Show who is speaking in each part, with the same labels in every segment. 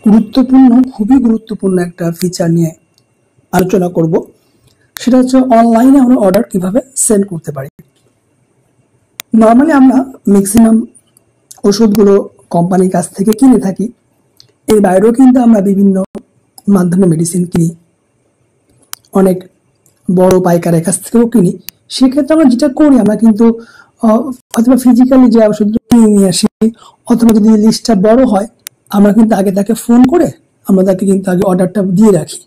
Speaker 1: গুরুত্বপূর্ণ, খুবই গুরুত্বপূর্ণ একটা ফিচার নিয়ে আলোচনা করব। সেটা হচ্ছে অনলাইনে আমরা অর্ডার কিভাবে সেন্ড করতে পারি। নর্মালি আমরা ম্যাক্সিমাম ওষুধগুলো কোম্পানির কাছ থেকে কিনে থাকি। এর বাইরেও কিন্তু আমরা বিভিন্ন মাধ্যমে মেডিসিন কিনি, অনেক বড় পাইকারের কাছ থেকেও কিনি। সেক্ষেত্রে আমরা যেটা করি, আমরা কিন্তু অথবা ফিজিক্যালি যে ওষুধগুলো কিনে নিয়ে আসি, অথবা যদি লিস্টটা বড় হয় আমরা কিন্তু আগে তাকে ফোন করে আমরা তাকে কিন্তু আগে অর্ডারটা দিয়ে রাখি।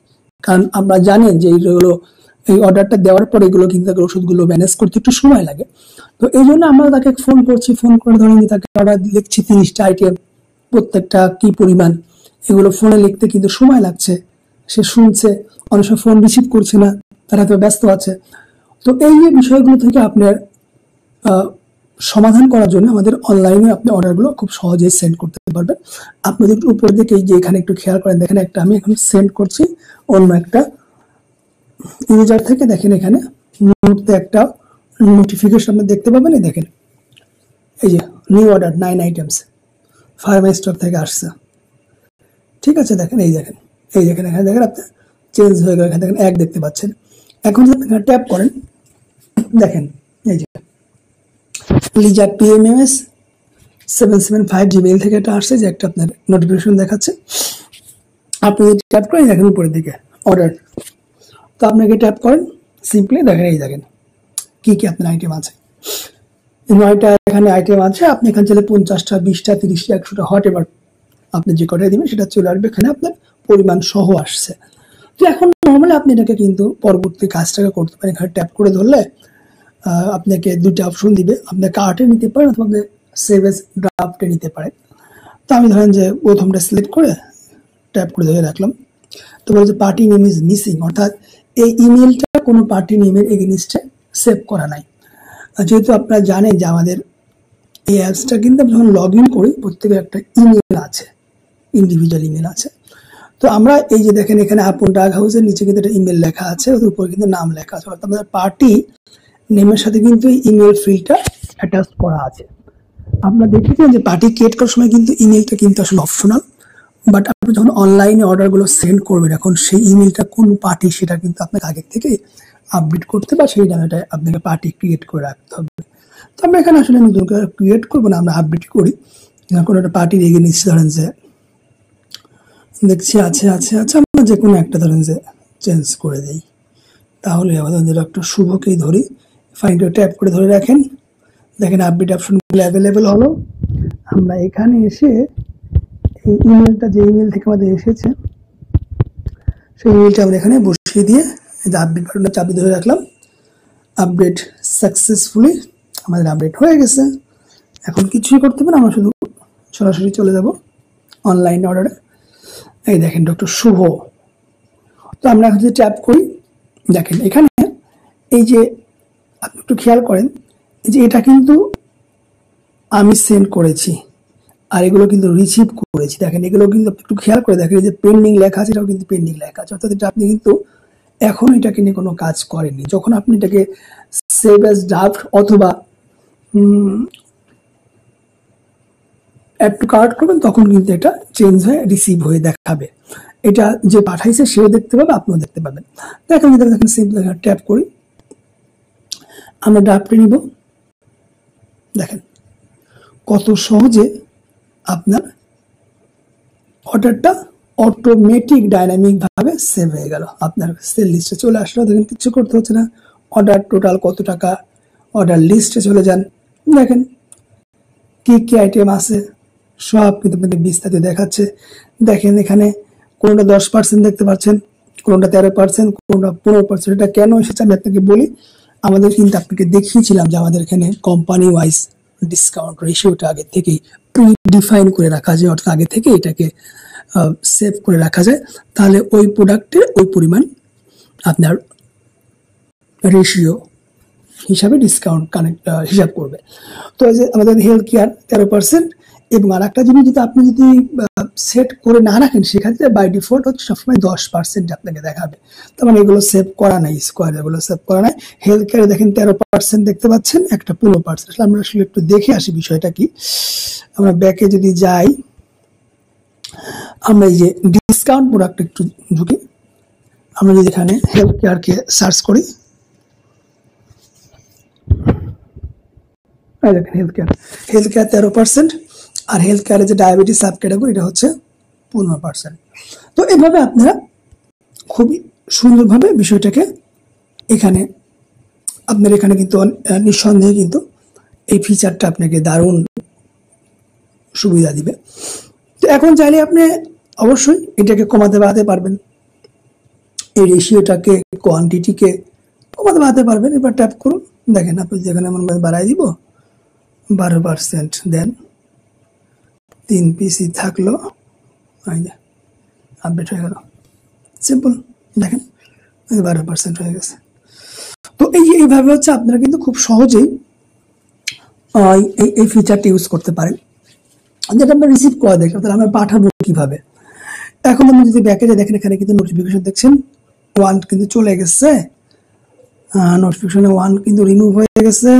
Speaker 1: কারণ আমরা জানেন যে এইগুলো, এই অর্ডারটা দেওয়ার পরে এগুলো কিন্তু ওষুধগুলো ম্যানেজ করতে একটু সময় লাগে। তো এই জন্য আমরা তাকে ফোন করছি, ফোন করে ধরেন তাকে অর্ডার লিখছি 30টা আইটেম, প্রত্যেকটা কি পরিমাণ, এগুলো ফোনে লিখতে কিন্তু সময় লাগছে। সে শুনছে, অনেক সময় ফোন রিসিভ করছে না, তারা তো ব্যস্ত আছে। তো এই যে বিষয়গুলো থেকে আপনার সমাধান করার জন্য আমাদের অনলাইনে আপনি অর্ডারগুলো খুব সহজেই সেন্ড করতে পারবেন। আপনাদের উপর দিকে এই যে এখানে একটু খেয়াল করেন, দেখেন একটা আমি এখন সেন্ড করছি অন্য একটা ইউজার থেকে। দেখেন এখানে মুহূর্তে একটা নোটিফিকেশন আপনি দেখতে পাবেন। এই দেখেন, এই যে new order 9 items Pharma stock থেকে আসছে। ঠিক আছে, দেখেন এই দেখেন, এই দেখেন এখানে দেখেন আপনি চেঞ্জ হয়ে গেল। এখানে দেখেন এক দেখতে পাচ্ছেন। এখন যদি আপনি ট্যাপ করেন, দেখেন এই যে লিজা PMMS 775 জিমেইল থেকে এটা আসছে, যে একটা আপনার নোটিফিকেশন দেখাচ্ছে। আপনি যদি ট্যাপ করেন দেখেন উপরের দিকে অর্ডার, তো আপনাকে ট্যাপ করেন, সিম্পলি দেখেন এই দেখেন কি কি আপনার আইটেম আছে। 9টা এখানে আইটেম আছে। আপনি এখানে চলে 50টা 20টা 30টা 100টা হোয়াট এভার আপনি যে কটাই দিবেন সেটা চলে আসবে, এখানে আপনার পরিমাণ সহ আসছে। তো এখন নর্মালি আপনি এটাকে কিন্তু পরবর্তী কাজটাকে করতে পারেন। এখানে ট্যাপ করে ধরলে আপনাকে দুইটা অপশন দিবে, আপনি কার্টে নিতে পারেন অথবা আপনি সেভ এজ ড্রাফটে নিতে পারেন। তো আমি ধরেন যে প্রথমটা সিলেক্ট করে ট্যাপ করে ধরে রাখলাম। তো বলছে পার্টি নেম ইজ মিসিং, অর্থাৎ এই ইমেলটা কোনো পার্টি নেমের এগেনিস্টে সেভ করা নাই। যেহেতু আপনারা জানেন যে আমাদের এই অ্যাপসটা কিন্তু যখন লগ ইন করি প্রত্যেকের একটা ইমেল আছে, ইন্ডিভিজুয়াল ইমেল আছে। তো আমরা এই যে দেখেন এখানে আপন ডাক হাউসের নিচে কিন্তু একটা ইমেল লেখা আছে, ওর উপরে কিন্তু নাম লেখা আছে, অর্থাৎ আমাদের পার্টি নেমের সাথে কিন্তু ইমেল ফিল্ডটা অ্যাটাচ করা আছে। আপনারা দেখেছেন যে পার্টি ক্রিয়েট করার সময় কিন্তু ইমেলটা কিন্তু আসলে অপশনাল, বাট আপনি যখন অনলাইনে অর্ডারগুলো সেন্ড করবেন এখন সেই ইমেলটা কোন পার্টি সেটা কিন্তু আপনাকে আগে থেকে আপডেট করতে বা সেই নামে আপনাকে পার্টি ক্রিয়েট করে রাখতে হবে। তো আমরা এখানে আসলে নতুন করে ক্রিয়েট করবো না, আমরা আপডেট করি। কোনো একটা পার্টির এগেনিস্ট ধরেন যে দেখছি আছে আছে আছে, আমরা যে কোনো একটা ধরেন যে চেঞ্জ করে দিই, তাহলে আমাদের ডক্টর শুভকেই ধরি। ফাইন্ড ট্যাপ করে ধরে রাখেন, দেখেন আপডেট অপশনগুলো অ্যাভেলেবেল হলো। আমরা এখানে এসে এই ইমেলটা, যে ইমেল থেকে আমাদের এসেছে সেই ইমেলটা আমরা এখানে বসিয়ে দিয়ে এই যে আপডেট বাটনটা চাপি ধরে রাখলাম। আপডেট সাকসেসফুলি, আমাদের আপডেট হয়ে গেছে। এখন কিছুই করতে হবে না, আমরা শুধু সরাসরি চলে যাব অনলাইন অর্ডারে। এই দেখেন ডক্টর শুভ। তো আমরা এখন যদি ট্যাপ করি, দেখেন এখানে এই যে আপনি একটু খেয়াল করেন, এই যে এটা কিন্তু আমি সেন্ড করেছি আর এগুলো কিন্তু রিসিভ করেছি। দেখেন এগুলো কিন্তু একটু খেয়াল করে দেখেন, যে পেন্ডিং লেখা আছে, এটাও কিন্তু পেন্ডিং লেখা আছে, অর্থাৎ এটা আপনি কিন্তু এখন এটাকে নিয়ে কোনো কাজ করেননি। যখন আপনি এটাকে সেভ অ্যাজ ড্রাফট অথবা অ্যাড টু কার্ট করবেন তখন কিন্তু এটা চেঞ্জ হয়ে রিসিভ হয়ে দেখাবে। এটা যে পাঠাইছে সেও দেখতে পাবে, আপনিও দেখতে পাবেন। দেখেন দেখেন সিম্পল ট্যাপ করি, আমরা ড্রাফটে নিব। দেখেন কত সহজে আপনার অর্ডারটা অটোমেটিক ডাইনামিক ভাবে সেভ হয়ে গেল, আপনার সেল লিস্টে চলে আসলো। দেখেন কিছু করতে হচ্ছে না, অর্ডার টোটাল কত টাকা, অর্ডার লিস্টে চলে যান, দেখেন কি কি আইটেম আছে সব কিন্তু আপনাদের বিস্তারিত দেখাচ্ছে। দেখেন এখানে কোনটা 10% দেখতে পাচ্ছেন, কোনটা 13%, কোনটা 15%। এটা কেন এসেছে আমি আপনাকে বলি। আমাদের কিন্তু আপনাকে দেখিয়েছিলাম যে আমাদের এখানে কোম্পানি ওয়াইজ ডিসকাউন্ট রেশিওটা আগে থেকেই প্রি ডিফাইন করে রাখা যায়, অর্থাৎ আগে থেকে এটাকে সেভ করে রাখা যায়। তাহলে ওই প্রোডাক্টের ওই পরিমাণ আপনার রেশিও হিসাবে ডিসকাউন্ট হিসাব করবে। তো এই যে আমাদের হেলথ কেয়ার 13%, এবং আর একটা জিনিস যদি আপনি যদি সেট করে না রাখেন সেক্ষেত্রে বাই ডিফল্ট হচ্ছে সবসময় 10% আপনাকে দেখাবে। তার মানে এগুলো সেভ করা নাই, স্কোয়ার এগুলো সেভ করা নাই। হেলথ কেয়ারে দেখেন 13% দেখতে পাচ্ছেন, একটা 15%। আমরা আসলে একটু দেখে আসি বিষয়টা কি। আমরা ব্যাকে যদি যাই, আমরা এই যে ডিসকাউন্ট প্রোডাক্ট একটু ঢুকি, আমরা যদি এখানে হেলথ কেয়ারকে সার্চ করি, দেখেন হেলথ কেয়ার 13%, আর হেলথ কেয়ারের যে ডায়াবেটিস সাব ক্যাটাগরি এটা হচ্ছে 15%। তো এভাবে আপনারা খুবই সুন্দরভাবে বিষয়টাকে এখানে আপনার এখানে কিন্তু নিঃসন্দেহে কিন্তু এই ফিচারটা আপনাকে দারুণ সুবিধা দিবে। তো এখন চাইলে আপনি অবশ্যই এটাকে কমাতে বাড়াতে পারবেন, এই রেশিওটাকে কোয়ান্টিটিকে কমাতে বাড়াতে পারবেন। এবার ট্যাপ করুন, দেখেন আপনি যেখানে মনে করেন বাড়াই দিব 12%, দেন 3 পিসি থাকলো, আপডেট হয়ে গেল, সিম্পল দেখেন 12% হয়ে গেছে। তো এইভাবে হচ্ছে আপনারা কিন্তু খুব সহজেই এই ফিচারটি ইউজ করতে পারেন, যেটা আমরা রিসিভ করে দেখি তাহলে আমরা পাঠাবো কিভাবে। এখন আপনি যদি ব্যাকে যাই, দেখেন এখানে কিন্তু নোটিফিকেশন দেখছেন 1 কিন্তু চলে গেছে, নোটিফিকেশনে 1 কিন্তু রিমুভ হয়ে গেছে।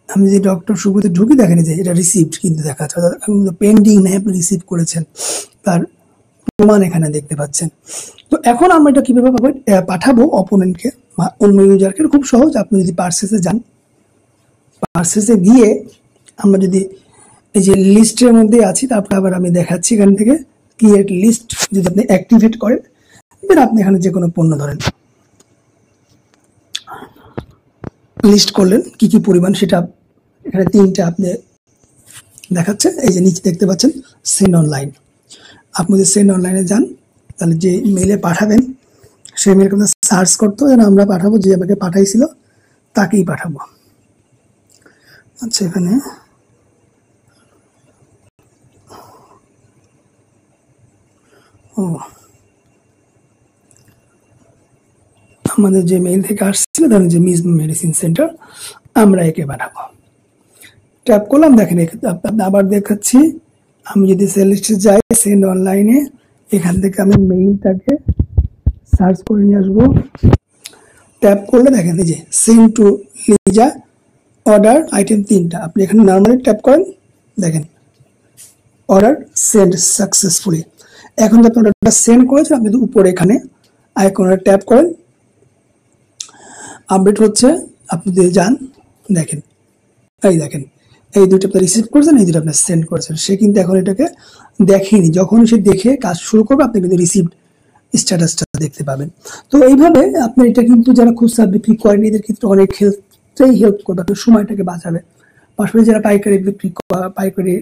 Speaker 1: আমি যদি ডক্টর শুভতে ঢুকি, দেখেন যে এটা রিসিভড কিন্তু দেখাচ্ছে, পেন্ডিং নেই, আপনি রিসিভ করেছেন তার প্রমাণ এখানে দেখতে পাচ্ছেন। তো এখন আমরা এটা কিভাবে পাঠাবো অপোনেন্টকে বা অন্য ইউজারকে, খুব সহজ। আপনি যদি পার্সেসে যান, পার্সেসে গিয়ে আমরা যদি এই যে লিস্টের মধ্যে আছি, তারপর আবার আমি দেখাচ্ছি এখান থেকে ক্রিয়েট লিস্ট যদি আপনি অ্যাক্টিভেট করেন, দেন আপনি এখানে যে কোনো পণ্য ধরেন লিস্ট করলেন কি কি পরিমাণ, সেটা এখানে 3টে আপনি দেখাচ্ছে। এই যে নিচে দেখতে পাচ্ছেন সেন্ড অনলাইন, আপনি যদি সেন্ড অনলাইনে যান তাহলে যে মেইলে পাঠাবেন সেই মেইলকে আপনার সার্চ করতে হবে, আমরা পাঠাবো যে আমাকে পাঠাইছিল তাকেই পাঠাবো। আচ্ছা, এখানে আমাদের যে মেইল থেকে আসছিল, ধরেন যে মিস মেডিসিন সেন্টার, আমরা একে পাঠাবো। ট্যাপ করলাম, দেখেন আবার দেখাচ্ছি। আমি যদি সেল লিস্টে যাই, সেন্ড অনলাইনে, এখান থেকে আমি মেইলটাকে সার্চ করে নিয়ে আসবো। ট্যাপ করলে দেখেন এই যে send to Liza, order item 3টা। আপনি এখানে নর্মালি ট্যাপ করেন, দেখেন অর্ডার সেন্ড সাকসেসফুলি। এখন যে আপনি অর্ডারটা সেন্ড করেছেন, আপনি যদি উপরে এখানে আইকনে ট্যাপ করেন, আপডেট হচ্ছে। আপনি যদি যান, দেখেন এই দেখেন এই দুটো আপনি রিসিভ করেছেন, এই দুটো আপনি সেন্ড করেছেন। সে কিন্তু এখন এটাকে দেখেনি, যখন সে দেখে কাজ শুরু করবে আপনি কিন্তু রিসিভড স্ট্যাটাসটা দেখতে পাবেন। তো এইভাবে আপনার এটা কিন্তু যারা খুচরা বিক্রি করেন এদের ক্ষেত্রে অনেক হেল্প করবে, আপনার সময়টাকে বাঁচাবে। পাশাপাশি যারা পাইকারি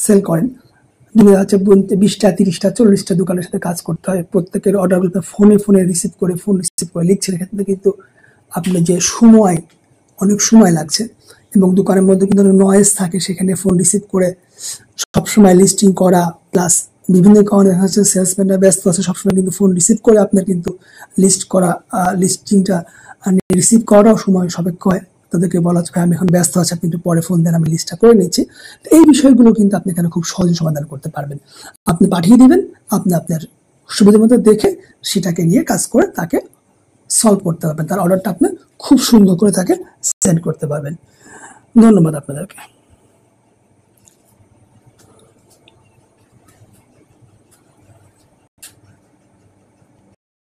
Speaker 1: সেল করেন, দিনে হচ্ছে 20টা 30টা 40টা দোকানের সাথে কাজ করতে হয়, প্রত্যেকের অর্ডারগুলো ফোনে রিসিভ করে লিখছেন, এক্ষেত্রে কিন্তু আপনার যে অনেক সময় লাগছে, এবং দোকানের মধ্যে কিন্তু নয়েজ থাকে, সেখানে ফোন রিসিভ করে সবসময় লিস্টিং করা, প্লাস বিভিন্ন কারণে হচ্ছে সেলসম্যানরা ব্যস্ত আছে, সবসময় কিন্তু ফোন রিসিভ করে আপনার কিন্তু লিস্টিংটা রিসিভ করাও সময় সাপেক্ষ হয়। তাদেরকে বলা হচ্ছে আমি এখন ব্যস্ত আছি, আপনি একটু পরে ফোন দেন, আমি লিস্টটা করে নিচ্ছি। তো এই বিষয়গুলো কিন্তু আপনি এখানে খুব সহজে সমাধান করতে পারবেন। আপনি পাঠিয়ে দিবেন, আপনি আপনার সুবিধা মতো দেখে সেটাকে নিয়ে কাজ করে তাকে সলভ করতে পারবেন, তার অর্ডারটা আপনি খুব সুন্দর করে তাকে সেন্ড করতে পারবেন। ধন্যবাদ আপনাদেরকে।